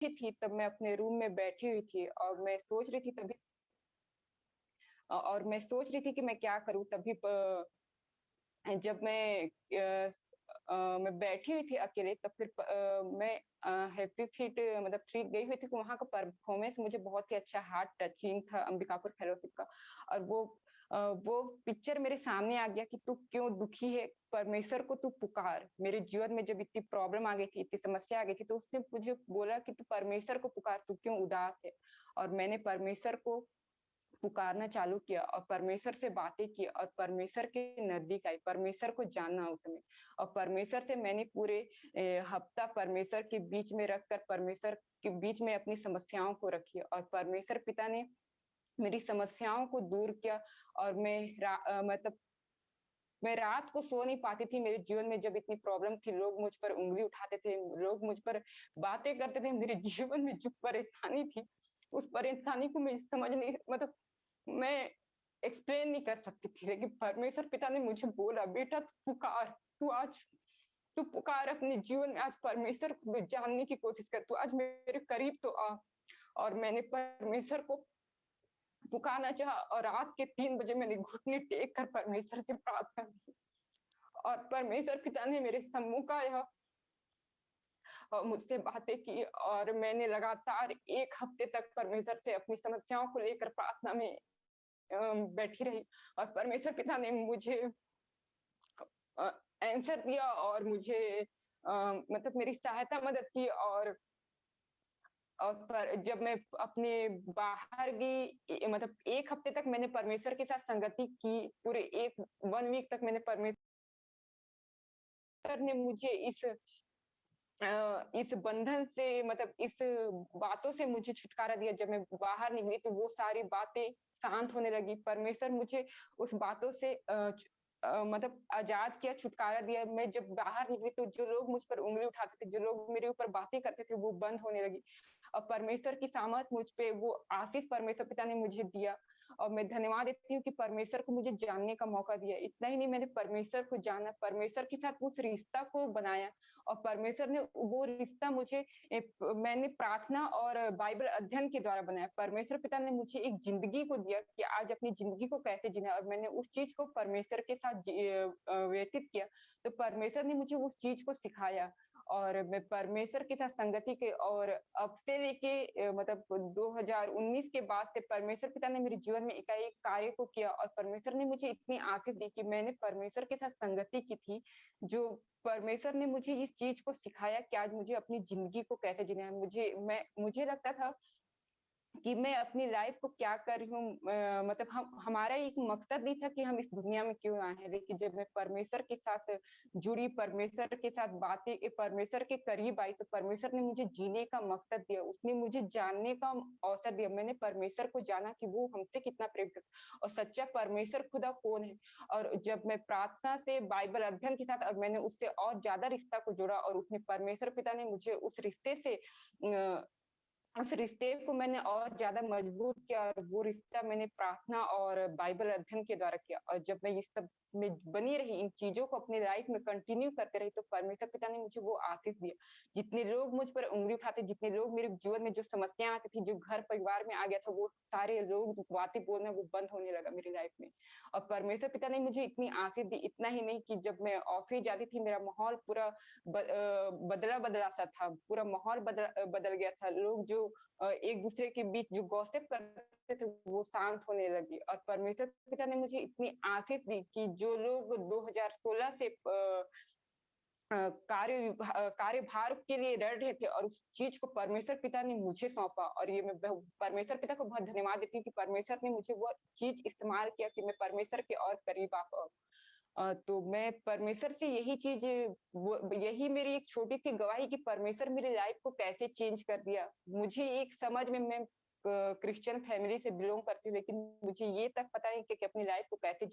ही थी तब मैं अपने रूम में बैठी हुई थी और मैं सोच रही थी तभी और मैं सोच रही थी कि मैं क्या करूँ तभी जब मैं बैठी हुई थी अकेले तब फिर मैं हैप्पी फीट मतलब थ्री गई हुई थी, तो वहाँ का परफॉर्मेंस मुझे बहुत ही अच्छा हार्ट टचिंग था अंबिकापुर फेलोशिप का। और वो पिक्चर मेरे सामने आ गया कि तू क्यों दुखी है, परमेश्वर को तू पुकार। मेरे जीवन में जब इतनी प्रॉब्लम आ गई थी, इतनी समस्या आ गई थी, तो उसने मुझे बोला कि तू परमेश्वर को पुकार, तू क्यों उदास है। और मैंने परमेश्वर को पुकारना चालू किया और परमेश्वर से बातें की और परमेश्वर के नजदीक आई, परमेश्वर को जानना उसमें। और परमेश्वर से मैंने पूरे हफ्ता परमेश्वर के बीच में रखकर परमेश्वर के बीच में अपनी समस्याओं को रखी और परमेश्वर पिता ने मेरी समस्याओं को दूर किया। और मतलब मैं रात को सो नहीं पाती थी मेरे जीवन में जब इतनी प्रॉब्लम थी, लोग मुझ पर उंगली उठाते थे, लोग मुझ पर बातें करते थे, मेरे जीवन में जो परेशानी थी उस परेशानी को मैं समझ नहीं मतलब मैं एक्सप्लेन नहीं कर सकती थी, लेकिन परमेश्वर पिता ने मुझे बोला, बेटा तू पुकार, तू आज तू पुकार अपने जीवन में, आज परमेश्वर को तू जानने की कोशिश कर, तू आज मेरे करीब तो आ। और मैंने परमेश्वर को पुकारना चाहा और रात के 3 बजे मैंने घुटने टेक कर परमेश्वर से प्रार्थना की और परमेश्वर पिता ने मेरे सम्मुख आया और मुझसे बातें की और मैंने लगातार 1 हफ्ते तक परमेश्वर से अपनी समस्याओं को लेकर प्रार्थना में बैठी रही। और परमेश्वर पिता ने मुझे आंसर दिया और मुझे मतलब मेरी सहायता मदद की। और पर जब मैं अपने बाहर गई मतलब 1 हफ्ते तक मैंने परमेश्वर के साथ संगति की, पूरे एक 1 वीक तक मैंने परमेश्वर ने मुझे इस बंधन से मतलब इस बातों से मुझे छुटकारा दिया। जब मैं बाहर निकली तो वो सारी बातें शांत होने लगी। परमेश्वर मुझे उस बातों से मतलब आजाद किया, छुटकारा दिया। मैं जब बाहर निकली तो जो लोग मुझ पर उंगली उठाते थे, जो लोग मेरे ऊपर बातें करते थे, वो बंद होने लगी। और परमेश्वर की सामर्थ मुझ पे, वो आशीष परमेश्वर पिता ने मुझे दिया। और मैं धन्यवाद देती हूँ कि परमेश्वर को मुझे जानने का मौका दिया। इतना ही नहीं, मैंने परमेश्वर को जाना, परमेश्वर के साथ उस रिश्ता को बनाया और परमेश्वर ने वो रिश्ता मुझे मैंने प्रार्थना और बाइबल अध्ययन के द्वारा बनाया। परमेश्वर पिता ने मुझे एक जिंदगी को दिया कि आज अपनी जिंदगी को कैसे जीना, और मैंने उस चीज को परमेश्वर के साथ व्यतीत किया। तो परमेश्वर ने मुझे उस चीज को सिखाया और मैं परमेश्वर के साथ संगति के और अब से लेके मतलब 2019 के बाद से परमेश्वर पिता ने मेरे जीवन में एकाएक कार्य को किया और परमेश्वर ने मुझे इतनी आशीष दी कि मैंने परमेश्वर के साथ संगति की थी। जो परमेश्वर ने मुझे इस चीज को सिखाया कि आज मुझे अपनी जिंदगी को कैसे जीना है। मुझे लगता था कि मैं अपनी लाइफ को क्या कर रही हूँ, मतलब हम हमारा एक मकसद नहीं था कि हम इस दुनिया में क्यों आए हैं। लेकिन जब मैं परमेश्वर के साथ जुड़ी, परमेश्वर के साथ बातें, परमेश्वर के करीब आई, तो परमेश्वर ने मुझे जीने का मकसद दिया, उसने मुझे जानने का अवसर दिया। मैंने परमेश्वर को जाना कि वो हमसे कितना प्रेम करता और सच्चा परमेश्वर खुदा कौन है। और जब मैं प्रार्थना से बाइबल अध्ययन के साथ और मैंने उससे और ज्यादा रिश्ता को जोड़ा और उसने परमेश्वर पिता ने मुझे उस रिश्ते को मैंने और ज्यादा मजबूत किया और वो रिश्ता मैंने प्रार्थना और बाइबल अध्ययन के द्वारा किया। और जब मैं इस सब में बनी रही, इन चीजों को अपनी लाइफ में कंटिन्यू करते रही, तो परमेश्वर पिता ने मुझे वो आशीष दिया। जितने लोग मुझ पर उंगली उठाते, जितने लोग मेरे जीवन में जो समस्या आती थी, जो घर परिवार में आ गया था, वो सारे लोग जो बातें बोलना वो बंद होने लगा मेरी लाइफ में। और परमेश्वर पिता ने मुझे इतनी आशीष दी। इतना ही नहीं कि जब मैं ऑफिस जाती थी, मेरा माहौल पूरा बदला बदला सा था, पूरा माहौल बदल गया था। लोग जो एक दूसरे के बीच जो गॉसिप करते थे वो शांत होने लगी। और परमेश्वर पिता ने मुझे इतनी आशीष दी कि जो लोग 2016 से कार्यभार के लिए लड़ रहे थे और उस चीज को परमेश्वर पिता ने मुझे सौंपा। और ये मैं परमेश्वर पिता को बहुत धन्यवाद देती हूँ कि परमेश्वर ने मुझे वो चीज इस्तेमाल किया कि मैं परमेश्वर के और करीब आ पाऊँ। तो मैं परमेश्वर से यही मेरी एक छोटी सी गवाही कि परमेश्वर मेरी लाइफ को कैसे चेंज कर दिया। मुझे एक समझ में मैं क्रिश्चियन फैमिली से बिलॉन्ग करती हूँ, लेकिन मुझे ये तक पता नहीं कि अपनी लाइफ को कैसे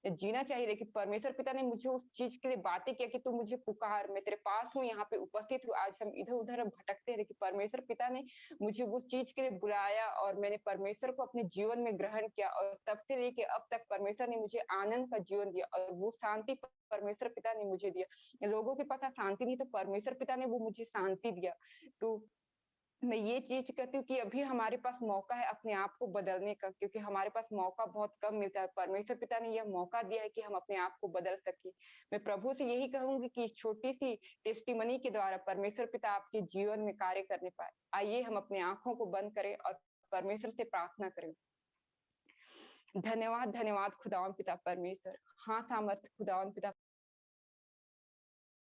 जीना चाहिए। लेकिन परमेश्वर पिता ने मुझे उस चीज़ के लिए बातें किया कि तू मुझे पुकार, मैं तेरे पास हूँ, यहाँ पे उपस्थित हूँ। आज हम इधर-उधर भटकते हैं, लेकिन परमेश्वर पिता ने मुझे उस चीज़ के लिए बुलाया और मैंने परमेश्वर को अपने जीवन में ग्रहण किया और तब से लेके अब तक परमेश्वर ने मुझे आनंद का जीवन दिया और वो शांति परमेश्वर पिता ने मुझे दिया। लोगों के पास शांति नहीं, तो परमेश्वर पिता ने वो मुझे शांति दिया। तो मैं ये चीज़ कहती हूँ कि अभी हमारे पास मौका है अपने आप को बदलने का, क्योंकि हमारे पास मौका बहुत कम मिलता है। परमेश्वर पिता ने यह मौका दिया है कि हम अपने आप को बदल सकें। मैं प्रभु से यही कहूँगी कि इस छोटी-सी टेस्टिमनी के द्वारा परमेश्वर पिता आपके जीवन में कार्य करने पाए। आइए हम अपनी आँखों को बंद करें और परमेश्वर से प्रार्थना करें। धन्यवाद, धन्यवाद खुदावंद पिता परमेश्वर। हाँ, सामर्थ खुदावंद पिता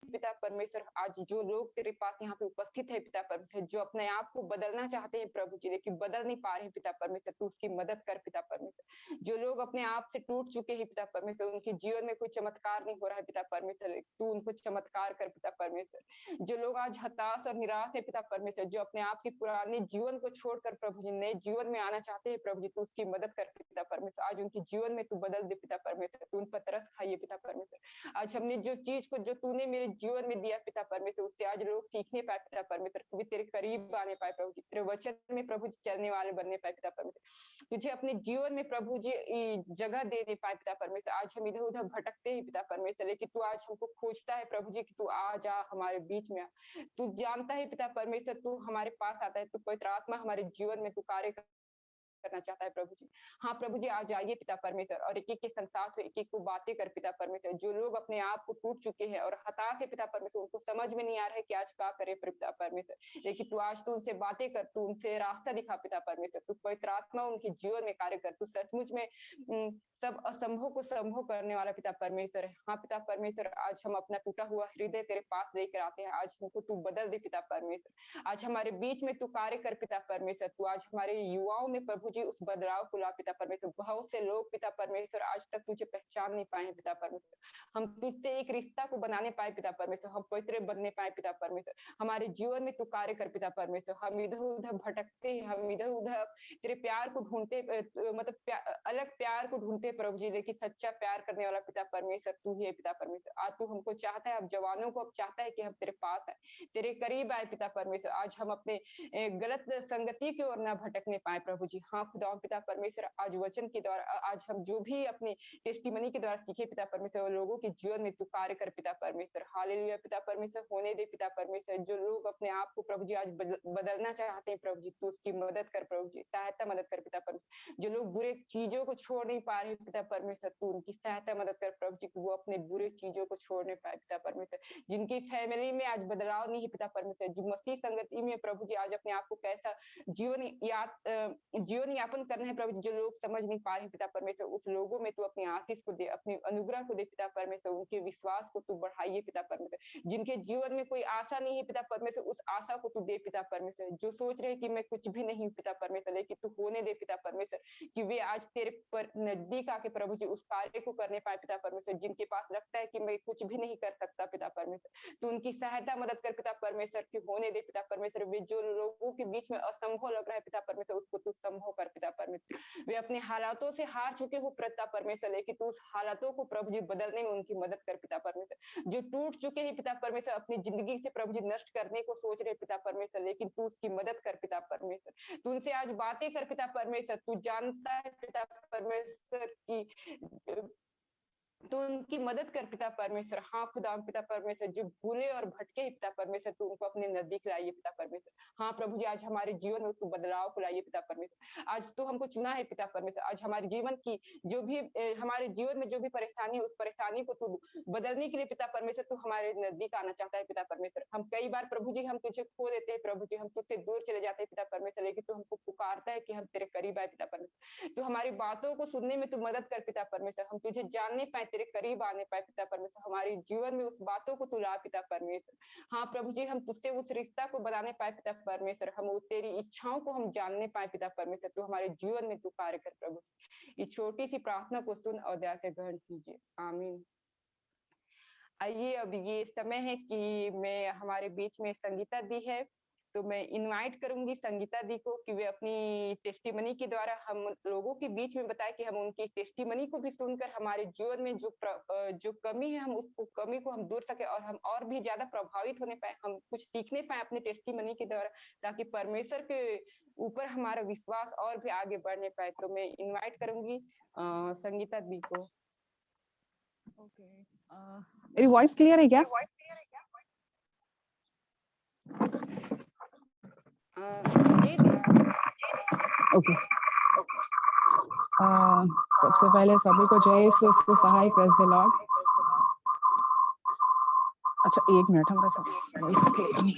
पिता परमेश्वर, आज जो लोग तेरे पास यहाँ पे उपस्थित है पिता परमेश्वर, जो अपने आप को बदलना चाहते हैं प्रभु जी, लेकिन बदल नहीं पा रहे हैं पिता परमेश्वर, तू उसकी मदद कर पिता परमेश्वर। जो लोग अपने आप से टूट चुके हैं पिता परमेश्वर, उनके जीवन में कोई चमत्कार नहीं हो रहा है पिता परमेश्वर, तू उनको चमत्कार कर पिता परमेश्वर। जो लोग आज हताश और निराश है पिता परमेश्वर, जो अपने आप के पुराने जीवन को छोड़कर प्रभु जी नए जीवन में आना चाहते हैं प्रभु जी, तू उसकी मदद कर पिता परमेश्वर। आज उनके जीवन में तू बदल दे पिता परमेश्वर, तू उन पर तरस खाइए पिता परमेश्वर। आज हमने जो चीज को जो तूने मेरे जीवन में दिया पिता परमेश्वर, उससे आज लोग सीखने पाए पिता परमेश्वर, कभी तेरे करीब आने पाए प्रभु जी, तेरे वचन में प्रभु जी चलने वाले बनने पाए पिता परमेश्वर, तुझे अपने जीवन में प्रभु जी जगह दे दे पाए पिता परमेश्वर। आज हम इधर उधर भटकते हैं पिता परमेश्वर, लेकिन तू आज हमको खोजता है प्रभु जी कि तू आ जा हमारे बीच में आ। तू जानता है पिता परमेश्वर, तू हमारे पास आता है, तू पवित्र आत्मा हमारे जीवन में तू कार्य करना चाहता है प्रभु जी। हाँ प्रभु जी, आज आइए पिता परमेश्वर और एक-एक के संसार एक-एक को बातें कर पिता परमेश्वर। जो लोग अपने आप को टूट चुके हैं और हताश है पिता परमेश्वर, उनको समझ में नहीं आ रहा है कि आज क्या करे पिता परमेश्वर। लेकिन तू आज तू उनसे बातें कर, तू उनसे रास्ता दिखा पिता परमेश्वर। तू पवित्र आत्मा उनके जीवन में कार्य कर। तू सचमुच में सब असंभव को संभव करने वाला पिता परमेश्वर है। हाँ पिता परमेश्वर, आज हम अपना टूटा हुआ हृदय तेरे पास लेकर आते हैं। आज हमको तू बदल दे पिता परमेश्वर। आज हमारे बीच में तू कार्य कर पिता परमेश्वर। तू आज हमारे युवाओं में प्रभु जी उस बदलाव को ला पिता परमेश्वर। बहुत से लोग पिता परमेश्वर आज तक तुझे पहचान नहीं पाए हैं पिता परमेश्वर। हम तुझसे एक रिश्ता को बनाने पाए पिता परमेश्वर। हम पवित्र बनने पाए पिता परमेश्वर। हमारे जीवन में तू कार्य कर पिता परमेश्वर। हम इधर उधर भटकते हैं, हम इधर उधर तेरे प्यार को ढूंढते, मतलब अलग प्यार को ढूंढते प्रभु जी, लेकिन सच्चा प्यार करने वाला पिता परमेश्वर तू ही है पिता परमेश्वर। आज तू हमको चाहता है, अब जवानों को अब चाहता है कि हम तेरे पास आए, तेरे करीब आए पिता परमेश्वर। आज हम अपने गलत संगति की ओर ना भटकने पाए प्रभु जी। हाँ खुदा पिता परमेश्वर, आज वचन के द्वारा आज हम जो भी अपनी टेस्टिमनी के द्वारा सीखे पिता परमेश्वर, वो लोगों के जीवन में तू कार्य कर पिता परमेश्वर। हालेलुया पिता परमेश्वर, होने दे पिता परमेश्वर। जो लोग अपने आप को प्रभु जी आज बदलना चाहते हैं प्रभु जी, तू उसकी मदद कर प्रभु जी, सहायता मदद कर पिता परमेश्वर। जो लोग बुरे चीजों को छोड़ नहीं पा रहे पिता परमेश्वर, तू उनकी सहायता मदद कर प्रभु जी, वो अपने बुरे चीजों को छोड़ने पाए पिता परमेश्वर। जिनकी फैमिली में आज बदलाव नहीं है पिता परमेश्वर, जो मसीह संगति में प्रभु जी आज अपने आप को कैसा जीवन यापन करना है प्रभु जी, जो लोग समझ नहीं पा रहे पिता परमेश्वर, उस लोगों में तू अपनी आशीष को दे, अपनी अनुग्रह को दे पिता परमेश्वर। उनके विश्वास को तू बढ़ाइए पिता परमेश्वर। जिनके जीवन में कोई आशा नहीं है पिता परमेश्वर, उस आशा को तू दे पिता परमेश्वर। जो सोच रहे कि मैं कुछ भी नहीं हूँ पिता परमेश्वर, लेकिन तू होने दे पिता परमेश्वर, कि वे आज तेरे पर नजदीक आके प्रभु जी उस कार्य को करने पाए पिता परमेश्वर। जिनके पास लगता है कि मैं कुछ भी नहीं कर सकता पिता परमेश्वर, तू उनकी सहायता मदद कर पिता परमेश्वर, की होने दे पिता परमेश्वर। वे जो लोगों के बीच में असंभव लग रहा है पिता परमेश्वर, उसको तू संभव कर पिता परमेश्वर। वे अपने हालातों से हार चुके हो पिता परमेश्वर, लेकिन तू उस हालातों को प्रभु जी बदलने में उनकी मदद कर पिता परमेश्वर। जो टूट चुके हैं पिता परमेश्वर, अपनी जिंदगी से प्रभु जी नष्ट करने को सोच रहे पिता परमेश्वर, लेकिन तू उसकी मदद कर पिता परमेश्वर। तू उनसे आज बातें कर पिता परमेश्वर। तू जानता है पिता परमेश्वर की तो उनकी मदद कर पिता परमेश्वर। हाँ खुदा पिता परमेश्वर, जो भूले और भटके हैं पिता परमेश्वर, तू उनको अपने नजदीक लाइए पिता परमेश्वर। हाँ प्रभु जी, आज हमारे जीवन में तू बदलाव को लाइए पिता परमेश्वर। आज तू हमको चुना है पिता परमेश्वर। आज हमारे जीवन की जो भी हमारे जीवन में जो भी परेशानी है, उस परेशानी को तू बदलने के लिए पिता परमेश्वर तू हमारे नजदीक आना चाहता है पिता परमेश्वर। हम कई बार प्रभु जी हम तुझे खो देते हैं प्रभु जी, हम तुझसे दूर चले जाते हैं पिता परमेश्वर, लेकिन तू हमको पुकारता है कि हम तेरे करीब आए पिता परमेश्वर। तू हमारी बातों को सुनने में तू मदद कर पिता परमेश्वर, हम तुझे जानने पाए, तेरे करीब आने पाए पिता परमेश्वर। हमारे जीवन में उस बातों को तू ला पिता परमेश्वर। हाँ प्रभु जी, हम तुझसे उस रिश्ता को बनाने पाए पिता परमेश्वर, हम तेरी इच्छाओं को हम जानने पाए पिता परमेश्वर। तू हमारे जीवन में तू कार्य कर प्रभु। इस छोटी सी प्रार्थना को सुन और दया से ग्रहण कीजिए, आमीन। आइए अब ये समय है कि मैं हमारे बीच में संगीता दी है, तो मैं इनवाइट करूंगी संगीता दी को कि वे अपनी टेस्टिमनी के द्वारा हम लोगों के बीच में बताए कि हम उनकी टेस्टिमनी को भी सुनकर हमारे जीवन में जो कमी है हम उसको कमी को हम दूर सके और हम और भी ज्यादा प्रभावित होने पाए, हम कुछ सीखने पाए अपने टेस्टिमनी के द्वारा, ताकि परमेश्वर के ऊपर हमारा विश्वास और भी आगे बढ़ने पाए। तो मैं इनवाइट करूंगी संगीता दी को। ओके, मेरी वॉइस क्लियर है क्या? जी दी। ओके, सबसे पहले सभी को जय यीशु सहाय, प्रेज द लॉर्ड। अच्छा, एक मिनट, हमारा सब वॉइस क्लियर नहीं।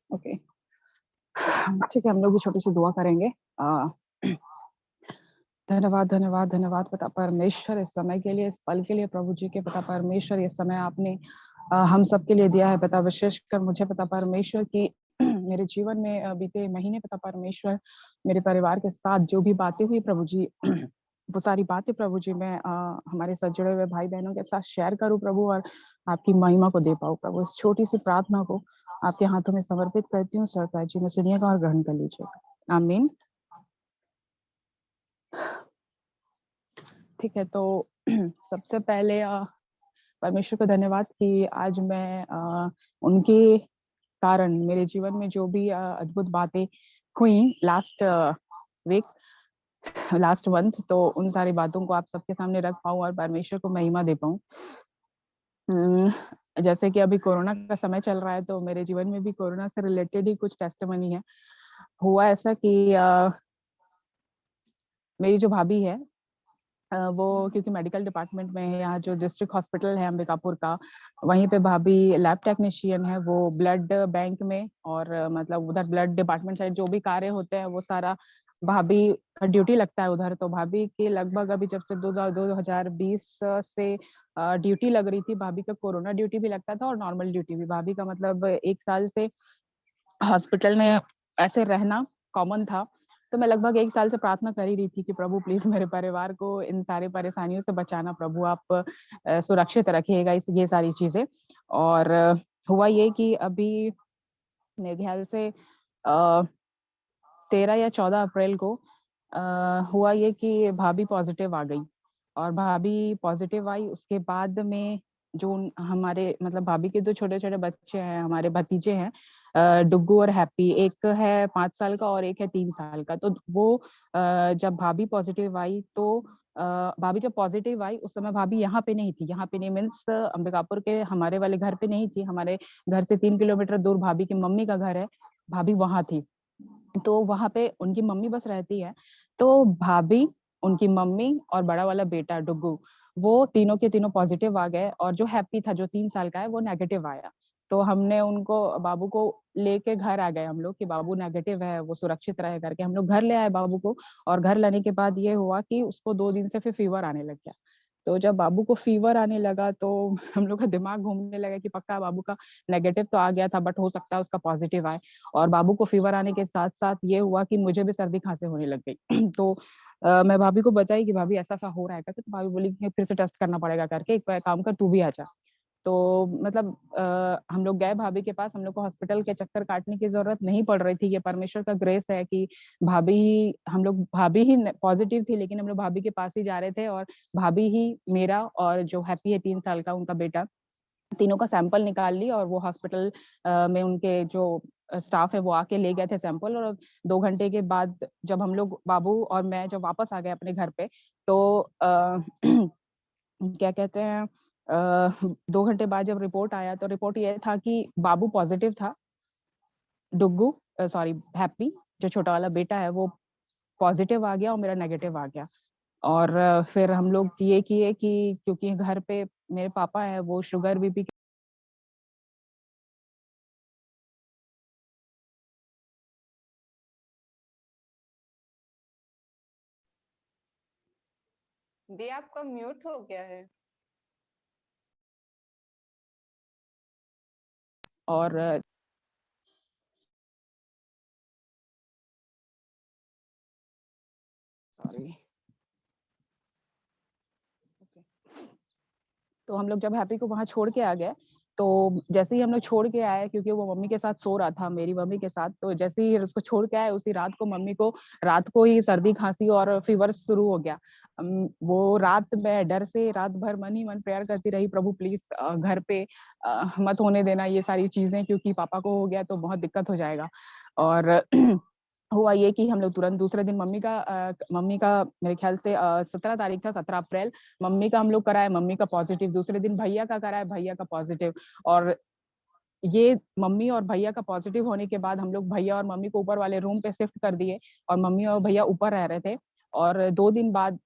ओके, ठीक है, हम लोग भी छोटी सी दुआ करेंगे। धन्यवाद धन्यवाद धन्यवाद पिता परमेश्वर इस समय के लिए, इस पल के लिए प्रभु जी के पिता परमेश्वर, इस समय आपने हम सब के लिए दिया है पिता, विशेषकर मुझे पिता परमेश्वर की मेरे जीवन में बीते महीने पिता परमेश्वर मेरे परिवार के साथ जो भी बातें हुई प्रभु जी वो सारी बातें प्रभु जी मैं हमारे साथ जुड़े हुए भाई बहनों के साथ शेयर करूं प्रभु, और आपकी महिमा को दे पाऊं प्रभु। इस छोटी सी प्रार्थना को आपके हाथों में समर्पित करती हूँ सरकार जी, में सुनिएगा और ग्रहण कर लीजिएगा, आमीन। ठीक है, तो सबसे पहले परमेश्वर को धन्यवाद कि आज मैं उनके कारण मेरे जीवन में जो भी अद्भुत बातें हुई लास्ट वीक, लास्ट मंथ, तो उन सारी बातों को आप सबके सामने रख पाऊं और परमेश्वर को महिमा दे पाऊं। जैसे कि अभी कोरोना का समय चल रहा है, तो मेरे जीवन में भी कोरोना से रिलेटेड ही कुछ टेस्टिमनी है। हुआ ऐसा कि मेरी जो भाभी है वो क्योंकि मेडिकल डिपार्टमेंट में है, यहाँ जो डिस्ट्रिक्ट हॉस्पिटल है अंबिकापुर का, वहीं पे भाभी लैब टेक्नीशियन है, वो ब्लड बैंक में और मतलब उधर ब्लड डिपार्टमेंट साइड जो भी कार्य होते हैं वो सारा भाभी का ड्यूटी लगता है उधर। तो भाभी के लगभग अभी जब से 2020 से ड्यूटी लग रही थी, भाभी का कोरोना ड्यूटी भी लगता था और नॉर्मल ड्यूटी भी। भाभी का मतलब 1 साल से हॉस्पिटल में ऐसे रहना कॉमन था। तो मैं लगभग 1 साल से प्रार्थना कर ही रही थी कि प्रभु प्लीज मेरे परिवार को इन सारे परेशानियों से बचाना प्रभु, आप सुरक्षित रखिएगा इस ये सारी चीजें। और हुआ ये कि अभी मेरे ख्याल से 13 या 14 अप्रैल को हुआ ये कि भाभी पॉजिटिव आ गई। और भाभी पॉजिटिव आई उसके बाद में जो हमारे मतलब भाभी के 2 छोटे छोटे बच्चे हैं, हमारे भतीजे हैं, डुग्गू और हैप्पी, एक है 5 साल का और एक है 3 साल का। तो वो जब भाभी पॉजिटिव आई तो भाभी जब पॉजिटिव आई उस समय भाभी यहाँ पे नहीं थी, यहाँ पे नहीं मीन्स अंबिकापुर के हमारे वाले घर पे नहीं थी, हमारे घर से 3 किलोमीटर दूर भाभी की मम्मी का घर है, भाभी वहां थी। तो वहां पे उनकी मम्मी बस रहती है। तो भाभी, उनकी मम्मी और बड़ा वाला बेटा डुग्गू, वो तीनों के तीनों पॉजिटिव आ गए, और जो हैप्पी था जो 3 साल का है वो नेगेटिव आया। तो हमने उनको बाबू को लेके घर आ गए हम लोग कि बाबू नेगेटिव है, वो सुरक्षित रहे करके हम लोग घर ले आए बाबू को। और घर लाने के बाद ये हुआ कि उसको 2 दिन से फिर फीवर आने लग गया। तो जब बाबू को फीवर आने लगा तो हम लोग का दिमाग घूमने लगा कि पक्का बाबू का नेगेटिव तो आ गया था बट हो सकता है उसका पॉजिटिव आए। और बाबू को फीवर आने के साथ साथ ये हुआ कि मुझे भी सर्दी खांसी होने लग गई। तो मैं भाभी को बताई कि भाभी ऐसा ऐसा हो रहा है करके, तो भाभी बोली कि फिर से टेस्ट करना पड़ेगा करके, एक काम कर तू भी आ जा। तो मतलब हम लोग गए भाभी के पास, हम लोग को हॉस्पिटल के चक्कर काटने की जरूरत नहीं पड़ रही थी। ये परमेश्वर का ग्रेस है कि भाभी ही हम लोग भाभी ही पॉजिटिव थी, लेकिन हम लोग भाभी के पास ही जा रहे थे। और भाभी ही मेरा और जो हैप्पी है 3 साल का उनका बेटा, तीनों का सैंपल निकाल ली। और वो हॉस्पिटल में उनके जो स्टाफ है वो आके ले गए थे सैंपल। और 2 घंटे के बाद जब हम लोग बाबू और मैं जब वापस आ गए अपने घर पे, तो क्या कहते हैं 2 घंटे बाद जब रिपोर्ट आया तो रिपोर्ट ये था कि बाबू पॉजिटिव था, डुग्गू सॉरी हैप्पी जो छोटा वाला बेटा है वो पॉजिटिव आ गया और मेरा नेगेटिव आ गया। और फिर हम लोग ये किए कि क्योंकि घर पे मेरे पापा है वो शुगर बीपी दी आपका म्यूट हो गया है। और सॉरी तो हम लोग जब हैप्पी को वहां छोड़ के आ गए, तो जैसे ही हम लोग छोड़ के आए, क्योंकि वो मम्मी के साथ सो रहा था, मेरी मम्मी के साथ, तो जैसे ही उसको छोड़ के आए उसी रात को मम्मी को रात को ही सर्दी खांसी और फीवर शुरू हो गया। वो रात में डर से रात भर मन ही मन प्रेयर करती रही, प्रभु प्लीज घर पे मत होने देना ये सारी चीजें, क्योंकि पापा को हो गया तो बहुत दिक्कत हो जाएगा। और हुआ ये कि हम लोग तुरंत दूसरे दिन मम्मी का मेरे ख्याल से 17 तारीख था, 17 अप्रैल, मम्मी का हम लोग कराए, मम्मी का पॉजिटिव। दूसरे दिन भैया का कराए, भैया का पॉजिटिव। और ये मम्मी और भैया का पॉजिटिव होने के बाद हम लोग भैया और मम्मी को ऊपर वाले रूम पे शिफ्ट कर दिए, और मम्मी और भैया ऊपर रह रहे थे। और 2 दिन बाद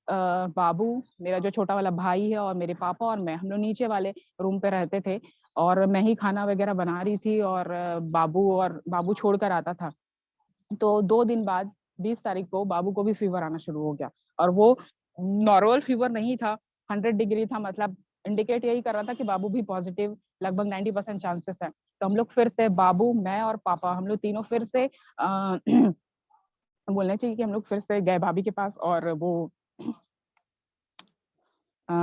बाबू, मेरा जो छोटा वाला भाई है, और मेरे पापा और मैं, हम लोग नीचे वाले रूम पे रहते थे। और मैं ही खाना वगैरह बना रही थी, और बाबू छोड़कर आता था। तो 2 दिन बाद 20 तारीख को बाबू को भी फीवर आना शुरू हो गया, और वो नॉर्मल फीवर नहीं था, 100 डिग्री था। मतलब इंडिकेट यही कर रहा था कि बाबू भी पॉजिटिव, लगभग 90% चांसेस है। तो हम लोग फिर से, बाबू, मैं और पापा, हम लोग तीनों फिर से बोलना चाहिए कि हम लोग फिर से गए भाभी के पास, और वो अ,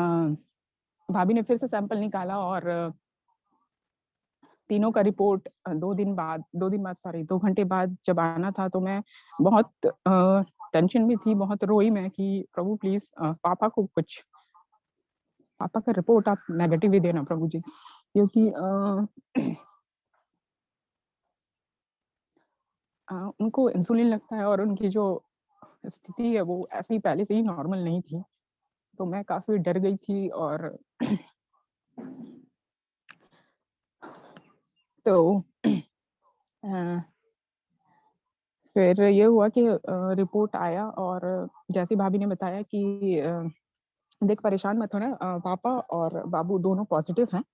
भाभी ने फिर से सैंपल निकाला, और तीनों का रिपोर्ट 2 दिन बाद सॉरी 2 घंटे बाद जब आना था, तो मैं बहुत टेंशन में थी, बहुत रोई मैं कि प्रभु प्लीज पापा का रिपोर्ट आप नेगेटिव ही देना प्रभु जी, क्योंकि उनको इंसुलिन लगता है, और उनकी जो स्थिति है वो ऐसी पहले से ही नॉर्मल नहीं थी। तो मैं काफी डर गई थी। और तो फिर ये हुआ कि रिपोर्ट आया, और जैसे भाभी ने बताया कि देख परेशान मत होना, पापा और बाबू दोनों पॉजिटिव हैं,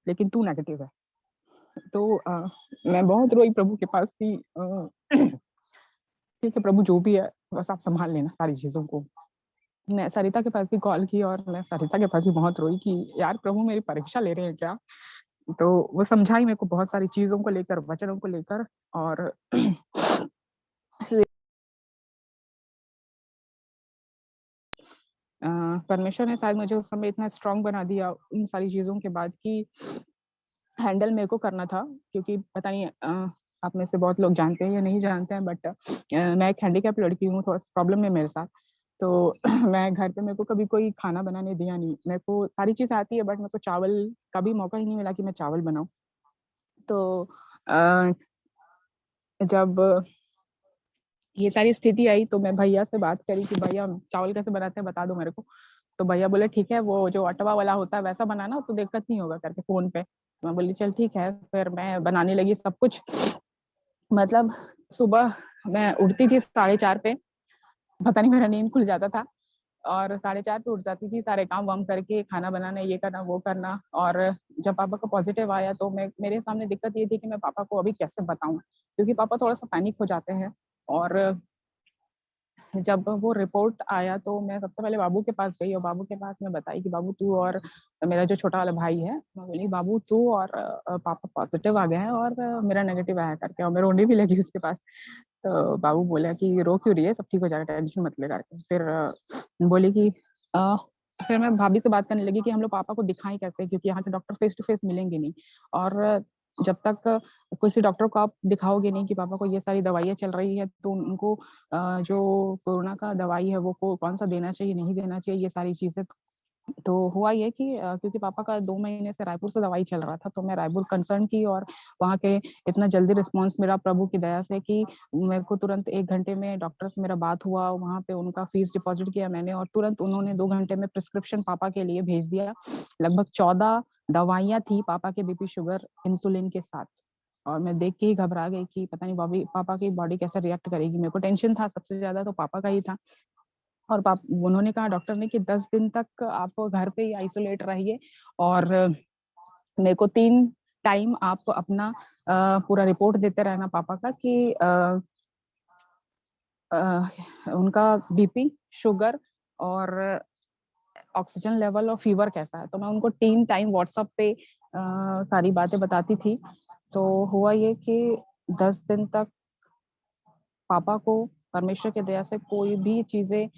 लेकिन तू नेगेटिव है। तो मैं बहुत रोई प्रभु के पास कि ठीक है प्रभु, जो भी है बस आप संभाल लेना सारी चीजों को। मैं सरिता के पास भी कॉल की, और मैं सरिता के पास भी बहुत रोई कि यार प्रभु मेरी परीक्षा ले रहे हैं क्या। तो वो समझाई मेरे को बहुत सारी चीजों को लेकर, वचनों को लेकर। और परमेश्वर ने शायद मुझे उस समय इतना स्ट्रांग बना दिया उन सारी चीजों के बाद कि हैंडल मेरे को करना था। क्योंकि पता नहीं आप में से बहुत लोग जानते हैं या नहीं जानते हैं, बट मैं एक हैंडीकैप लड़की हूँ, थोड़ा सा प्रॉब्लम है मेरे साथ। तो मैं घर पे, मेरे को कभी कोई खाना बनाने दिया नहीं, मेरे को सारी चीज आती है, बट मेरे को चावल का भी मौका ही नहीं मिला कि मैं चावल बनाऊं। तो अ, जब ये सारी स्थिति आई, तो मैं भैया से बात करी कि भैया चावल कैसे बनाते हैं बता दो मेरे को। तो भैया बोले ठीक है, वो जो अटवा वाला होता है वैसा बनाना, तो दिक्कत नहीं होगा करके फोन पे। मैं बोली चल ठीक है, फिर मैं बनाने लगी सब कुछ। मतलब सुबह मैं उठती थी 4:30 पे, पता नहीं मेरा नींद खुल जाता था, और 4:30 पे उठ जाती थी, सारे काम वाम करके, खाना बनाना, ये करना वो करना। और जब पापा का पॉजिटिव आया, तो मैं, मेरे सामने दिक्कत ये थी कि मैं पापा को अभी कैसे बताऊं, क्योंकि पापा थोड़ा सा पैनिक हो जाते हैं। और जब वो रिपोर्ट आया, तो मैं सबसे पहले बाबू के पास गई, और बाबू के पास मैं बताई कि बाबू तू और मेरा जो छोटा वाला भाई है, मैं बोली बाबू तू और पापा पॉजिटिव आ गए हैं, और मेरा नेगेटिव आया करके, और मैं रोने भी लगी उसके पास। तो बाबू बोला कि रो क्यों रही है, सब ठीक हो जाएगा, टेंशन मत ले करके। फिर बोली कि अ, फिर मैं भाभी से बात करने लगी कि हम लोग पापा को दिखाएं कैसे, क्योंकि यहाँ के डॉक्टर फेस टू फेस मिलेंगे नहीं। और जब तक किसी डॉक्टर को आप दिखाओगे नहीं कि पापा को ये सारी दवाइयाँ चल रही है, तो उनको जो कोरोना का दवाई है वो कौन सा देना चाहिए, नहीं देना चाहिए, ये सारी चीजें। तो हुआ ये कि क्योंकि पापा का 2 महीने से रायपुर से दवाई चल रहा था, तो मैं रायपुर कंसर्न की, और वहाँ के इतना जल्दी रिस्पांस मेरा प्रभु की दया से कि मेरे को तुरंत 1 घंटे में डॉक्टर से मेरा बात हुआ, वहाँ पे उनका फीस डिपॉजिट किया मैंने, और तुरंत उन्होंने 2 घंटे में प्रिस्क्रिप्शन पापा के लिए भेज दिया। लगभग 14 दवाइयाँ थी पापा के, बीपी शुगर इंसुलिन के साथ। और मैं देख के ही घबरा गई कि पता नहीं पापा की बॉडी कैसे रिएक्ट करेगी। मेरे को टेंशन था सबसे ज्यादा, तो पापा का ही था। और उन्होंने कहा, डॉक्टर ने, कि 10 दिन तक आप घर पे ही आइसोलेट रहिए, और मेरे को 3 टाइम आप अपना पूरा रिपोर्ट देते रहना पापा का कि उनका बीपी, शुगर, और ऑक्सीजन लेवल और फीवर कैसा है। तो मैं उनको 3 टाइम व्हाट्सएप पे सारी बातें बताती थी। तो हुआ ये कि 10 दिन तक पापा को परमेश्वर की दया से कोई भी चीज़ें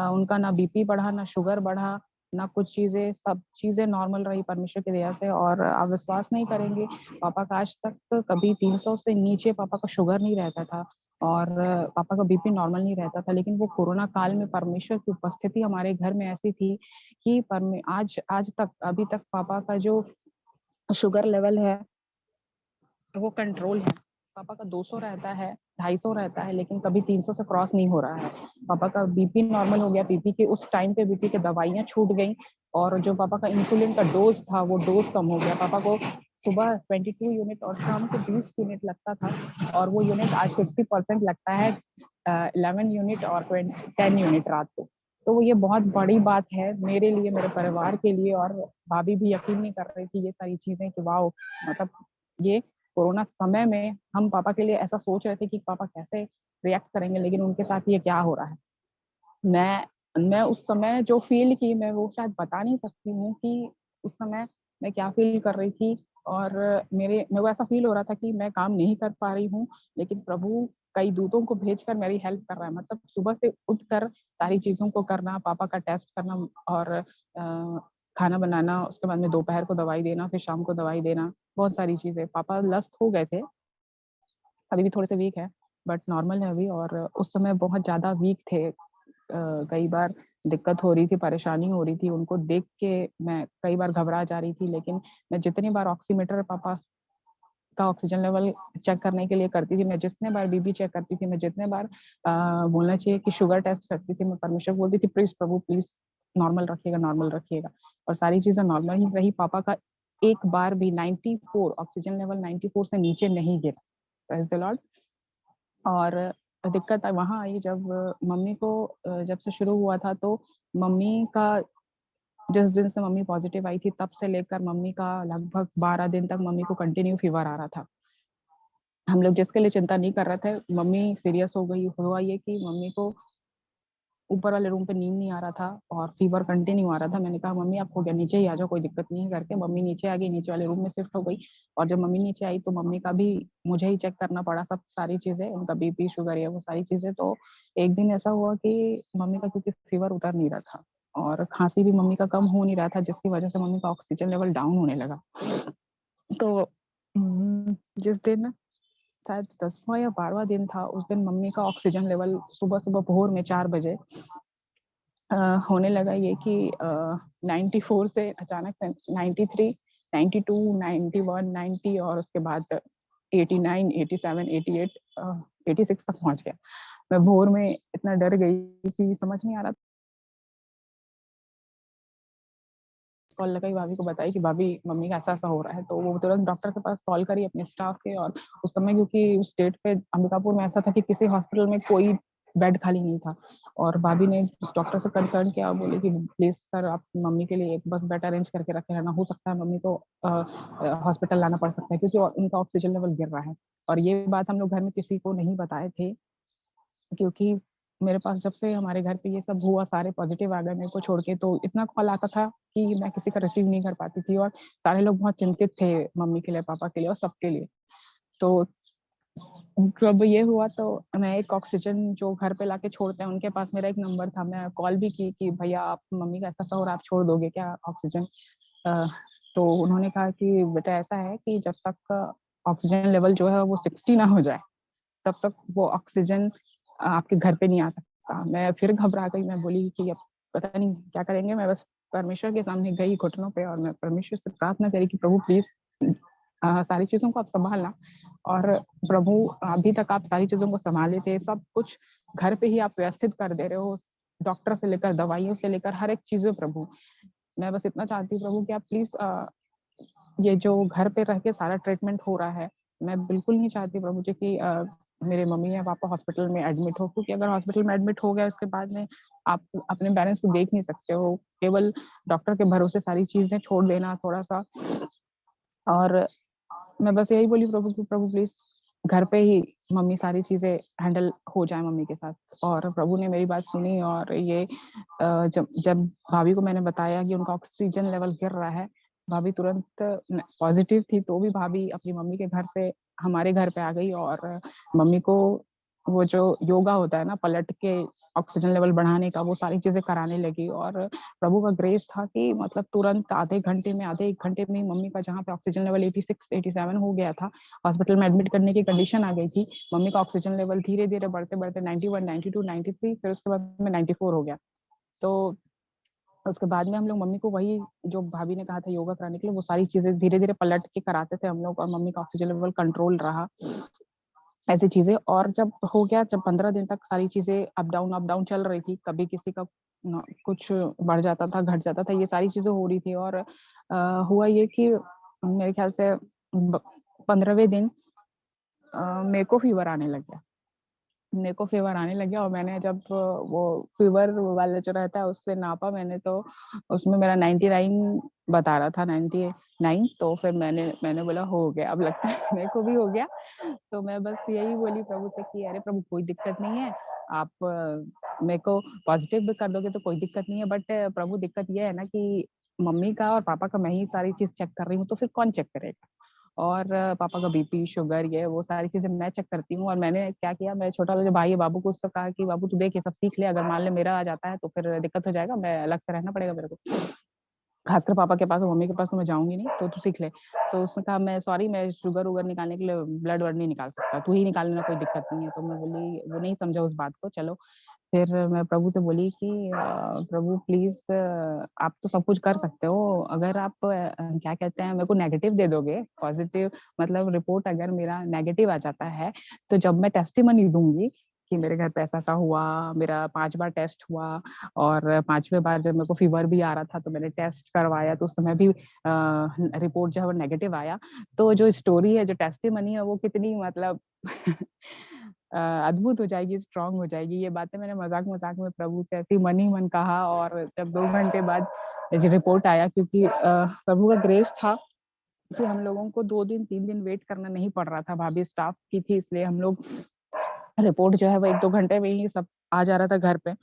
उनका ना बीपी बढ़ा, ना शुगर बढ़ा, ना कुछ चीज़ें, सब चीज़ें नॉर्मल रही परमेश्वर की दया से। और आप विश्वास नहीं करेंगे, पापा का आज तक कभी 300 से नीचे पापा का शुगर नहीं रहता था और पापा का बीपी नॉर्मल नहीं रहता था। लेकिन वो कोरोना काल में परमेश्वर की उपस्थिति हमारे घर में ऐसी थी कि परमे आज आज तक, अभी तक पापा का जो शुगर लेवल है वो कंट्रोल है। पापा का 200 रहता है, 250 रहता है, लेकिन कभी 300 से क्रॉस नहीं हो रहा है। पापा का बीपी नॉर्मल हो गया, बीपी के उस टाइम पे बीपी की दवाइयाँ छूट गई और जो पापा का इंसुलिन का डोज़ था, वो डोज़ कम हो गया। पापा को सुबह 22 यूनिट और शाम को 20 यूनिट लगता था और वो यूनिट आज 50% लगता है, 11 यूनिट और 10 यूनिट रात को। तो ये बहुत बड़ी बात है मेरे लिए, मेरे परिवार के लिए। और भाभी भी यकीन नहीं कर रही थी ये सारी चीज़ें कि वाओ! मतलब ये कोरोना समय में हम पापा के लिए ऐसा सोच रहे थे कि पापा कैसे रिएक्ट करेंगे, लेकिन उनके साथ ये क्या हो रहा है। मैं उस समय जो फ़ील की, मैं वो शायद बता नहीं सकती हूँ कि उस समय मैं क्या फ़ील कर रही थी। और मेरे को ऐसा फ़ील हो रहा था कि मैं काम नहीं कर पा रही हूँ, लेकिन प्रभु कई दूतों को भेजकर मेरी हेल्प कर रहा है। मतलब सुबह से उठकर सारी चीज़ों को करना, पापा का टेस्ट करना और खाना बनाना, उसके बाद में दोपहर को दवाई देना, फिर शाम को दवाई देना, बहुत सारी चीज़ें। पापा लस्त हो गए थे, अभी भी थोड़े-से वीक है, बट नॉर्मल है अभी। और उस समय बहुत ज़्यादा वीक थे। कई बार दिक्कत हो रही थी, परेशानी हो रही थी, उनको देख के मैं कई बार घबरा जा रही थी। लेकिन मैं जितनी बार ऑक्सीमीटर पापा का ऑक्सीजन लेवल चेक करने के लिए करती थी, मैं जितने बार बीपी चेक करती थी, मैं जितने बार बोलना चाहिए कि शुगर टेस्ट करती थी, मैं परमेश्वर को बोलती थी, प्लीज़ प्रभु प्लीज़ नॉर्मल रखिएगा। और सारी चीज़ें नॉर्मल ही रही। पापा का एक बार भी 94 ऑक्सीजन लेवल 94 से नीचे नहीं गिरा। Praise the Lord. और दिक्कत वहाँ आई जब मम्मी को जब से शुरू हुआ था, तो मम्मी का जिस दिन से मम्मी पॉज़िटिव आई थी, तब से लेकर मम्मी का लगभग 12 दिन तक मम्मी को कंटिन्यू फ़ीवर आ रहा था। हम लोग जिसके लिए चिंता नहीं कर रहे थे, मम्मी सीरियस हो गई। हुआ ये कि मम्मी को ऊपर वाले रूम पे नींद नहीं आ रहा था और फ़ीवर कंटिन्यू आ रहा था। मैंने कहा, "मम्मी आप हो गया, नीचे ही आ जाओ, कोई दिक्कत नहीं है" करके मम्मी नीचे आ गई, नीचे वाले रूम में शिफ्ट हो गई। और जब मम्मी नीचे आई, तो मम्मी का भी मुझे ही चेक करना पड़ा, सब सारी चीज़ें, उनका बीपी, शुगर, ये वो सारी चीज़ें। तो एक दिन ऐसा हुआ कि मम्मी का क्योंकि फ़ीवर उतर नहीं रहा था और खाँसी भी मम्मी का कम हो नहीं रहा था, जिसकी वजह से मम्मी का ऑक्सीजन लेवल डाउन होने लगा। तो जिस दिन शायद 10वाँ या 12वाँ दिन था, उस दिन मम्मी का ऑक्सीजन लेवल सुबह-सुबह भोर में 4 बजे अ, होने लगा ये कि 94 से अचानक से 93, 92, 91, 90 और उसके बाद 89, 87, 88 86 तक पहुँच गया। मैं भोर में इतना डर गई कि समझ नहीं आ रहा। कॉल लगाई, भाभी को बताई कि भाभी मम्मी का ऐसा-ऐसा हो रहा है, तो वो तुरंत डॉक्टर के पास कॉल करी अपने स्टाफ के। और उस समय क्योंकि उस डेट पे अंबिकापुर में ऐसा था कि किसी हॉस्पिटल में कोई बेड खाली नहीं था। और भाभी ने उस डॉक्टर से कंसर्न किया और बोली कि प्लीज़ सर आप मम्मी के लिए एक बस बेड अरेंज करके रखे रहना, हो सकता है मम्मी को हॉस्पिटल लाना पड़ सकता है क्योंकि उनका ऑक्सीजन लेवल गिर रहा है। और ये बात हम लोग घर में किसी को नहीं बताए थे, क्योंकि मेरे पास जब से हमारे घर पे ये सब हुआ, सारे पॉज़िटिव आ गए मेरे को छोड़ के, तो इतना कॉल आता था कि मैं किसी का रिसीव नहीं कर पाती थी। और सारे लोग बहुत चिंतित थे मम्मी के लिए, पापा के लिए और सबके लिए। तो जब ये हुआ, तो मैं एक ऑक्सीजन जो घर पे लाके छोड़ते हैं, उनके पास मेरा एक नंबर था। मैं कॉल भी की कि भैया आप मम्मी का ऐसा-ऐसा हो रहा है, आप छोड़ दोगे क्या ऑक्सीजन? अ, तो उन्होंने कहा कि बेटा ऐसा है कि जब तक ऑक्सीजन लेवल जो है वो 60 ना हो जाए, तब तक वो ऑक्सीजन आपके घर पे नहीं आ सकता। मैं फिर घबरा गई, मैं बोली कि अब पता नहीं क्या करेंगे। मैं बस परमेश्वर के सामने गई घुटनों पे और मैं परमेश्वर से प्रार्थना करी कि प्रभु प्लीज़ सारी चीज़ों को आप सँभालना। और प्रभु अभी तक आप सारी चीज़ों को सँभाले थे, सब कुछ घर पे ही आप व्यवस्थित कर दे रहे हो, डॉक्टर से लेकर दवाइयों से लेकर हर एक चीज़ें प्रभु। मैं बस इतना चाहती हूँ प्रभु कि आप प्लीज़ ये जो घर पे रह के सारा ट्रीटमेंट हो रहा है, मैं बिल्कुल नहीं चाहती प्रभु जी कि मेरे मम्मी या पापा हॉस्पिटल में एडमिट हो, क्योंकि अगर हॉस्पिटल में एडमिट हो गए उसके बाद में आप अपने पेरेंट्स को देख नहीं सकते हो। केवल डॉक्टर के भरोसे सारी चीज़ें छोड़ देना थोड़ा-सा। और मैं बस यही बोली प्रभु कि प्रभु प्लीज़ घर पे ही मम्मी सारी चीज़ें हैंडल हो जाए मम्मी के साथ। और प्रभु ने मेरी बात सुनी। और ये जब जब भाभी को मैंने बताया कि उनका ऑक्सीजन लेवल गिर रहा है, भाभी तुरंत पॉजिटिव थी, तो भी भाभी अपनी मम्मी के घर से हमारे घर पे आ गई और मम्मी को वो जो योगा होता है ना, पलट के ऑक्सीजन लेवल बढ़ाने का, वो सारी चीजें कराने लगी। और प्रभु का ग्रेस था कि मतलब तुरंत आधे एक घंटे में ही मम्मी का, जहाँ पे ऑक्सीजन लेवल 86 87 हो गया था, हॉस्पिटल में एडमिट करने की कंडीशन आ गई थी, मम्मी का ऑक्सीजन लेवल धीरे धीरे बढ़ते बढ़ते 91 92 93, फिर उसके बाद में 94 हो गया। तो उसके बाद में हम लोग मम्मी को वही जो भाभी ने कहा था योगा कराने के लिए, वो सारी चीजें धीरे धीरे पलट के कराते थे हम लोग, और मम्मी का ऑक्सीजन लेवल कंट्रोल रहा, ऐसी चीजें। और जब हो गया, जब 15 दिन तक सारी चीजें अप डाउन चल रही थी, कभी किसी का कुछ बढ़ जाता था, घट जाता था, ये सारी चीजें हो रही थी। और हुआ ये कि मेरे ख्याल से 15वें दिन मेरे को फीवर आने लग गया। और मैंने जब वो फीवर वाला जो रहता है उससे नापा मैंने, तो उसमें मेरा 99 बता रहा था, 99। तो फिर मैंने बोला हो गया, अब लगता है मेरे को भी हो गया। तो मैं बस यही बोली प्रभु से कि अरे प्रभु, कोई दिक्कत नहीं है, आप मेरे को पॉजिटिव भी कर दोगे तो कोई दिक्कत नहीं है, बट प्रभु दिक्कत ये है ना कि मम्मी का और पापा का मैं ही सारी चीज चेक कर रही हूँ, तो फिर कौन चेक करेगा। और पापा का बीपी, शुगर, ये वो सारी चीजें मैं चेक करती हूँ। और मैंने क्या किया, मैं छोटा वाला जो भाई है बाबू को, उससे कहा कि बाबू तू देख ये सब सीख ले, अगर मान ले मेरा आ जाता है तो फिर दिक्कत हो जाएगा, मैं अलग से रहना पड़ेगा मेरे को, खासकर पापा के पास और मम्मी के पास तो मैं जाऊंगी नहीं, तो तू सीख ले। तो उसने कहा मैं सॉरी, मैं शुगर उगर निकालने के लिए ब्लड वर्ड नहीं निकाल सकता, तू ही निकाल लेना, कोई दिक्कत नहीं है। तो मैं बोली, वो नहीं समझा उस बात को। चलो, फिर मैं प्रभु से बोली कि प्रभु प्लीज, आप तो सब कुछ कर सकते हो, अगर आप क्या कहते हैं, मेरे को नेगेटिव दे दोगे, पॉजिटिव मतलब रिपोर्ट अगर मेरा नेगेटिव आ जाता है, तो जब मैं टेस्टिमनी दूंगी कि मेरे घर पे ऐसा सा हुआ, मेरा 5 बार टेस्ट हुआ, और 5वें बार जब मेरे को फीवर भी आ रहा था तो मैंने टेस्ट करवाया, तो उस समय भी रिपोर्ट जो है वो नेगेटिव आया। तो जो स्टोरी है, जो टेस्टिमनी है, वो कितनी मतलब अद्भुत हो जाएगी, स्ट्रांग हो जाएगी। ये बातें मैंने मजाक मजाक में प्रभु से ऐसी मन ही मन कहा। और जब 2 घंटे बाद रिपोर्ट आया, क्योंकि प्रभु का ग्रेस था कि हम लोगों को 2 दिन 3 दिन वेट करना नहीं पड़ रहा था, भाभी स्टाफ की थी, इसलिए हम लोग रिपोर्ट जो है वो 1-2 घंटे में ही सब आ जा रहा था घर पे।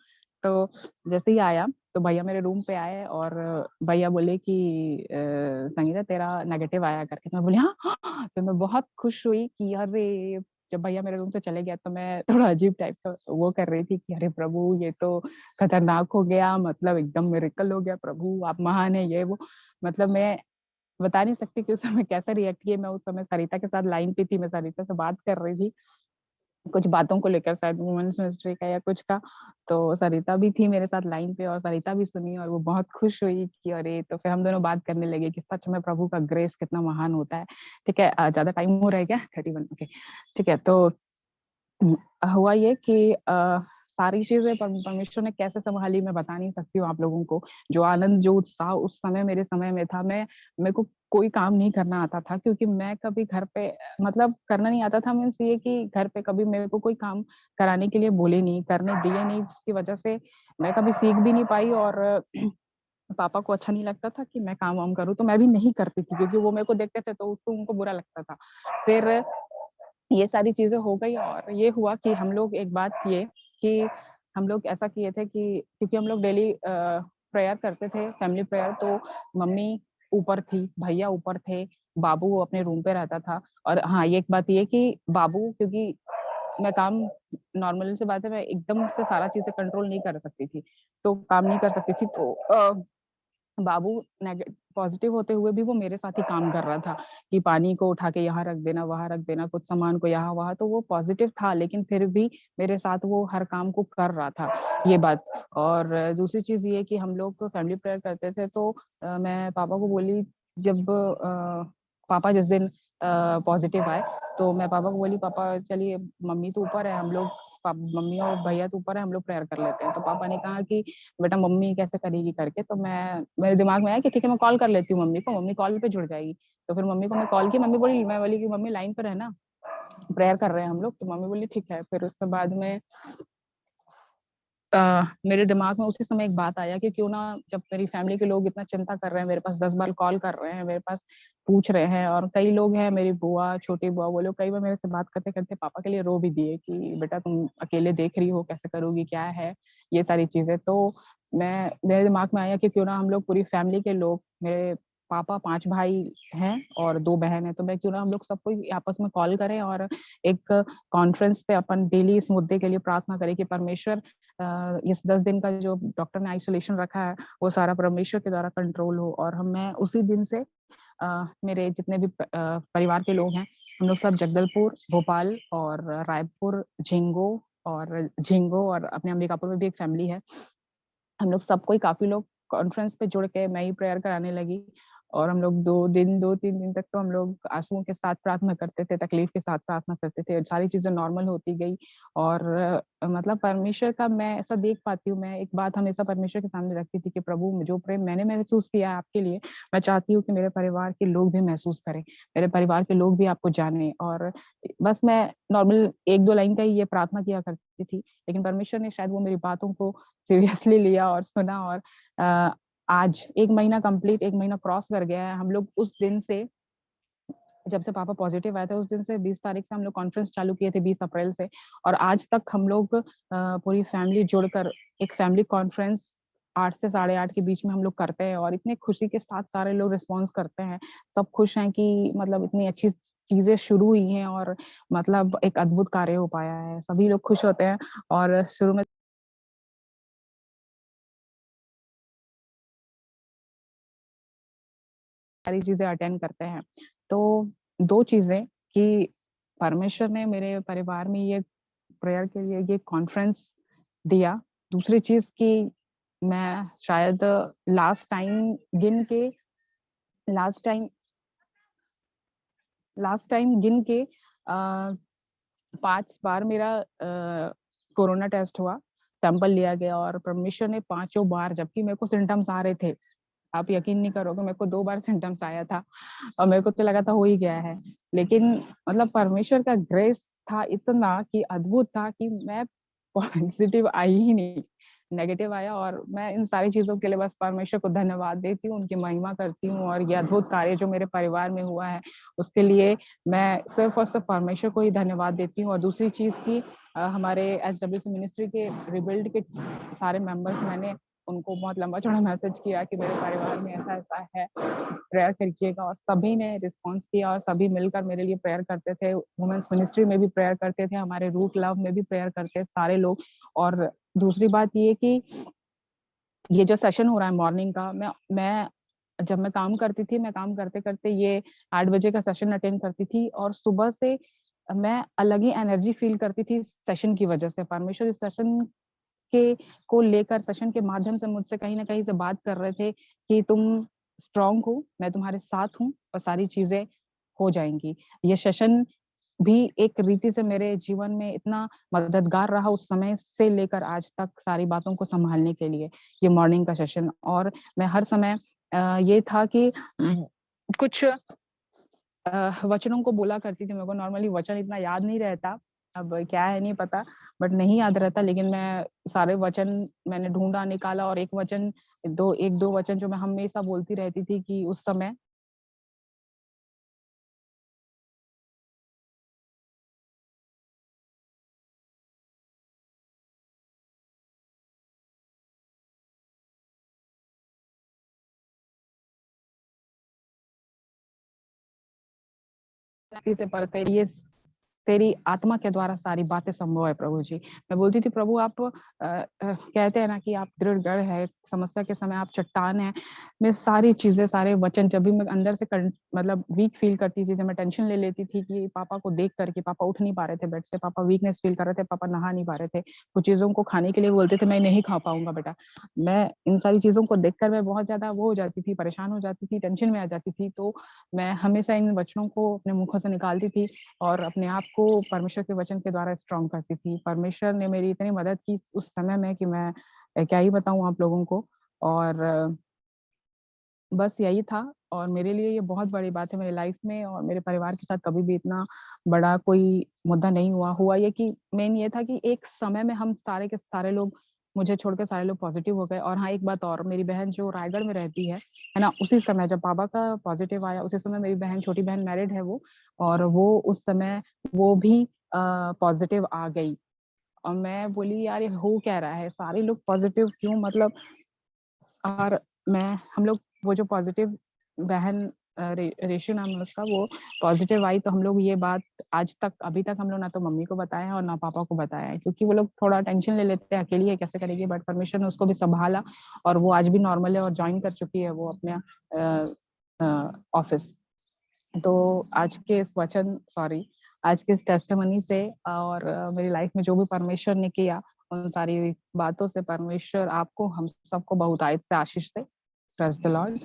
तो जैसे ही आया तो भैया मेरे रूम पे आए, और भैया बोले कि संगीता तेरा नेगेटिव आया करके। तो मैं बोली हाँ, हाँ। तो मैं बहुत खुश हुई कि अरे, जब भैया मेरे रूम से चले गया तो मैं थोड़ा अजीब टाइप का वो कर रही थी कि अरे प्रभु, ये तो खतरनाक हो गया, मतलब एकदम मिरेकल हो गया, प्रभु आप महान है, ये वो। मतलब मैं बता नहीं सकती कि उस समय कैसा रिएक्ट किया। मैं उस समय सरिता के साथ लाइन पे थी, मैं सरिता से बात कर रही थी कुछ बातों को लेकर, शायद वुमेन्स मिनिस्ट्री का या कुछ का। तो सरिता भी थी मेरे साथ लाइन पे, और सरिता भी सुनी, और वो बहुत खुश हुई कि अरे। तो फिर हम दोनों बात करने लगे कि सच में प्रभु का ग्रेस कितना महान होता है। ठीक है, ज्यादा टाइम हो रहा है क्या? 31, ओके। ठीक है, तो हुआ ये कि सारी चीजें परमेश्वर ने कैसे संभाली मैं बता नहीं सकती हूँ आप लोगों को। जो आनंद, जो उत्साह उस समय मेरे समय में था, मेरे को कोई काम नहीं करना आता था, क्योंकि मैं कभी घर पे, मतलब करना नहीं आता था मीन्स ये कि घर पे कभी मेरे को कोई काम कराने के लिए बोले नहीं, करने दिए नहीं, जिसकी वजह से मैं कभी सीख भी नहीं पाई। और पापा को अच्छा नहीं लगता था कि मैं काम वाम करूँ, तो मैं भी नहीं करती थी, क्योंकि वो मेरे को देखते थे तो उसको उनको बुरा लगता था। फिर ये सारी चीजें हो गई, और ये हुआ कि हम लोग एक बात किए कि हम लोग ऐसा किए थे कि क्योंकि हम लोग डेली प्रेयर करते थे, फैमिली प्रेयर, तो मम्मी ऊपर थी, भैया ऊपर थे, बाबू अपने रूम पे रहता था। और हाँ, ये एक बात ये कि बाबू, क्योंकि मैं काम, नॉर्मल सी बात है, मैं एकदम से सारा चीजें कंट्रोल नहीं कर सकती थी, तो काम नहीं कर सकती थी, तो बाबू पॉजिटिव होते हुए भी वो मेरे साथ ही काम कर रहा था कि पानी को उठा के यहाँ रख देना, वहां रख देना, कुछ सामान को यहाँ वहां। तो वो पॉजिटिव था, लेकिन फिर भी मेरे साथ वो हर काम को कर रहा था, ये बात। और दूसरी चीज ये कि हम लोग फैमिली प्रेयर करते थे, तो मैं पापा को बोली, जब पापा जिस दिन पॉजिटिव आए, तो मैं पापा को बोली, पापा चलिए, मम्मी तो ऊपर है, हम लोग मम्मी और भैया तो ऊपर है, हम लोग प्रेयर कर लेते हैं। तो पापा ने कहा कि बेटा मम्मी कैसे करेगी करके। तो मेरे दिमाग में आया कि ठीक है, मैं कॉल कर लेती हूँ मम्मी को, मम्मी कॉल पे जुड़ जाएगी। तो फिर मम्मी को मैं कॉल की, मम्मी बोली, मैं बोली कि मम्मी लाइन पर है ना, प्रेयर कर रहे हैं हम लोग। तो मम्मी बोली ठीक है। फिर उसके बाद में मेरे दिमाग में उसी समय एक बात आया कि क्यों ना, जब मेरी फैमिली के लोग इतना चिंता कर रहे हैं, मेरे पास 10 बार कॉल कर रहे हैं, मेरे पास पूछ रहे हैं, और कई लोग हैं, मेरी बुआ, छोटी बुआ, वो लोग कई बार मेरे से बात करते करते पापा के लिए रो भी दिए कि बेटा तुम अकेले देख रही हो, कैसे करोगी, क्या है ये सारी चीजें। तो मेरे दिमाग में आया कि क्यों ना हम लोग पूरी फैमिली के लोग, मेरे पापा 5 भाई हैं और 2 बहन है, तो मैं क्यों ना हम लोग सबको आपस में कॉल करें और एक कॉन्फ्रेंस पे अपन डेली इस मुद्दे के लिए प्रार्थना करें कि परमेश्वर इस 10 दिन का जो डॉक्टर ने आइसोलेशन रखा है वो सारा परमेश्वर के द्वारा कंट्रोल हो। और मैं उसी दिन से मेरे जितने भी परिवार के लोग हैं, हम लोग सब जगदलपुर, भोपाल और रायपुर, झिंगो और अपने अंबिकापुर में भी एक फैमिली है। हम लोग सब कोई काफ़ी लोग कॉन्फ्रेंस पे जुड़ के मैं ही प्रेयर कराने लगी और हम लोग 2-3 दिन तक तो हम लोग आंसुओं के साथ प्रार्थना करते थे, तकलीफ के साथ प्रार्थना करते थे। सारी चीज़ें नॉर्मल होती गई और मतलब परमेश्वर का मैं ऐसा देख पाती हूँ, मैं एक बात हमेशा परमेश्वर के सामने रखती थी कि प्रभु जो प्रेम मैंने महसूस किया है आपके लिए, मैं चाहती हूँ कि मेरे परिवार के लोग भी महसूस करें, मेरे परिवार के लोग भी आपको जानें। और बस मैं नॉर्मल 1-2 लाइन का ही ये प्रार्थना किया करती थी, लेकिन परमेश्वर ने शायद वो मेरी बातों को सीरियसली लिया और सुना और आज 1 महीना कंप्लीट 1 महीना क्रॉस कर गया है। हम लोग उस दिन से जब से पापा पॉजिटिव आए थे उस दिन से 20 तारीख से हम लोग कॉन्फ्रेंस चालू किए थे 20 अप्रैल से और आज तक हम लोग पूरी फैमिली जुड़कर एक फैमिली कॉन्फ्रेंस 8 से 8:30 के बीच में हम लोग करते हैं और इतने खुशी के साथ सारे लोग रिस्पॉन्स करते हैं। सब खुश हैं कि मतलब इतनी अच्छी चीज़ें शुरू हुई हैं और मतलब एक अद्भुत कार्य हो पाया है। सभी लोग खुश होते हैं और शुरू में सारी चीज़ें अटेंड करते हैं। तो 2 चीज़ें कि परमेश्वर ने मेरे परिवार में ये प्रेयर के लिए ये कॉन्फ्रेंस दिया। दूसरी चीज़ कि मैं शायद लास्ट टाइम गिन के लास्ट टाइम लास्ट टाइम गिन के 5 बार मेरा कोरोना टेस्ट हुआ, सैंपल लिया गया और परमेश्वर ने पाँचों बार जबकि मेरे को सिम्पटम्स आ रहे थे, आप यकीन नहीं करोगे मेरे को 2 बार सिम्पटम्स आया था और मेरे को तो लगा था हो ही गया है। लेकिन मतलब परमेश्वर का ग्रेस था इतना कि अद्भुत था कि मैं पॉजिटिव आई ही नहीं, नेगेटिव आया और मैं इन सारी चीज़ों के लिए बस परमेश्वर को धन्यवाद देती हूँ, उनकी महिमा करती हूँ और ये अद्भुत कार्य जो मेरे परिवार में हुआ है, उसके लिए मैं सिर्फ़ और सिर्फ़ परमेश्वर को ही धन्यवाद देती हूँ। और दूसरी चीज़ कि हमारे एसडब्ल्यूसी मिनिस्ट्री के रिबिल्ड के सारे मेंबर्स मैंने उनको बहुत लंबा-चौड़ा मैसेज किया कि मेरे परिवार में ऐसा-ऐसा है, प्रेयर कीजिएगा और सभी ने रिस्पॉन्स किया और सभी मिलकर मेरे लिए प्रेयर करते थे। वुमेन्स मिनिस्ट्री में भी प्रेयर करते थे, हमारे रूट लव में भी प्रेयर करते हैं सारे लोग। और दूसरी बात ये कि ये जो सेशन हो रहा है मॉर्निंग का, मैं जब मैं काम करती थी, मैं काम करते-करते ये 8 बजे का सेशन अटेंड करती थी और सुबह से मैं अलग ही एनर्जी फ़ील करती थी इस सेशन की वजह से। परमेश्वर इस सेशन के को लेकर सेशन के माध्यम से मुझसे कहीं न कहीं से बात कर रहे थे कि तुम स्ट्रॉन्ग हो, मैं तुम्हारे साथ हूँ और सारी चीज़ें हो जाएँगी। ये सेशन भी एक रीति से मेरे जीवन में इतना मददगार रहा उस समय से लेकर आज तक सारी बातों को सँभालने के लिए, ये मॉर्निंग का सेशन। और मैं हर समय ये था कि कुछ वचनों को बोला करती थी, मेरे को नॉर्मली वचन इतना याद नहीं रहता, अब क्या है नहीं पता, बट नहीं याद रहता लेकिन मैं सारे वचन मैंने ढूँढा, निकाला और 1-2 वचन जो मैं हमेशा बोलती रहती थी कि उस समय से पढ़ते ये तेरी आत्मा के द्वारा सारी बातें संभव है प्रभु जी। मैं बोलती थी प्रभु आप कहते हैं ना कि आप दृढ़ गढ़ है, समस्या के समय आप चट्टान हैं। मैं सारी चीज़ें, सारे वचन जब भी मैं अंदर से मतलब वीक फ़ील करती थी, जब मैं टेंशन ले लेती थी कि पापा को देख कर के पापा उठ नहीं पा रहे थे बेड से, पापा वीकनेस फ़ील कर रहे थे, पापा नहा नहीं पा रहे थे। कुछ चीज़ों को खाने के लिए बोलते थे, मैं नहीं खा पाऊँगा बेटा। मैं इन सारी चीज़ों को देखकर मैं बहुत ज़्यादा वो हो जाती थी, परेशान हो जाती थी, टेंशन में आ जाती थी। तो मैं हमेशा इन वचनों को अपने मुखों से निकालती थी और अपने आप को परमेश्वर के वचन के द्वारा स्ट्रॉन्ग करती थी। परमेश्वर ने मेरी इतनी मदद की उस समय में कि मैं क्या ही बताऊँ आप लोगों को। और बस यही था और मेरे लिए ये बहुत बड़ी बात है मेरी लाइफ में और मेरे परिवार के साथ कभी भी इतना बड़ा कोई मुद्दा नहीं हुआ। हुआ ये कि मेन ये था कि एक समय में हम सारे के सारे लोग मुझे छोड़ के सारे लोग पॉज़िटिव हो गए और हाँ, एक बात और मेरी बहन जो रायगढ़ में रहती है ना? उसी समय जब पापा का पॉज़िटिव आया उसी समय मेरी बहन छोटी बहन मैरिड है वो और वो उस समय वो भी पॉज़िटिव आ गई और मैं बोली यार ये हो क्या रहा है? सारे लोग पॉज़िटिव क्यों मतलब और मैं हम लोग वो जो पॉज़िटिव बहन रेशु नाम है उसका, वो पॉजिटिव आई, तो हम लोग ये बात आज तक अभी तक हम लोग ना तो मम्मी को बताए हैं और ना पापा को बताया है, क्योंकि वो लोग थोड़ा टेंशन ले लेते हैं, अकेली है कैसे करेगी, बट परमेश्वर ने उसको भी संभाला और वो आज भी नॉर्मल है और ज्वाइन कर चुकी है वो अपने ऑफिस। तो आज के इस वचन सॉरी आज के इस टेस्टिमनी से और मेरी लाइफ में जो भी परमेश्वर ने किया, उन सारी बातों से परमेश्वर आपको हम सबको बहुतायत से आशीष दे। Praise the lord.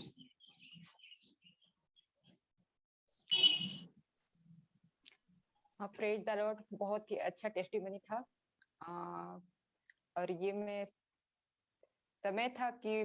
Praise the lord, बहुत ही अच्छा टेस्टिमनी था। और ये मैं समय था कि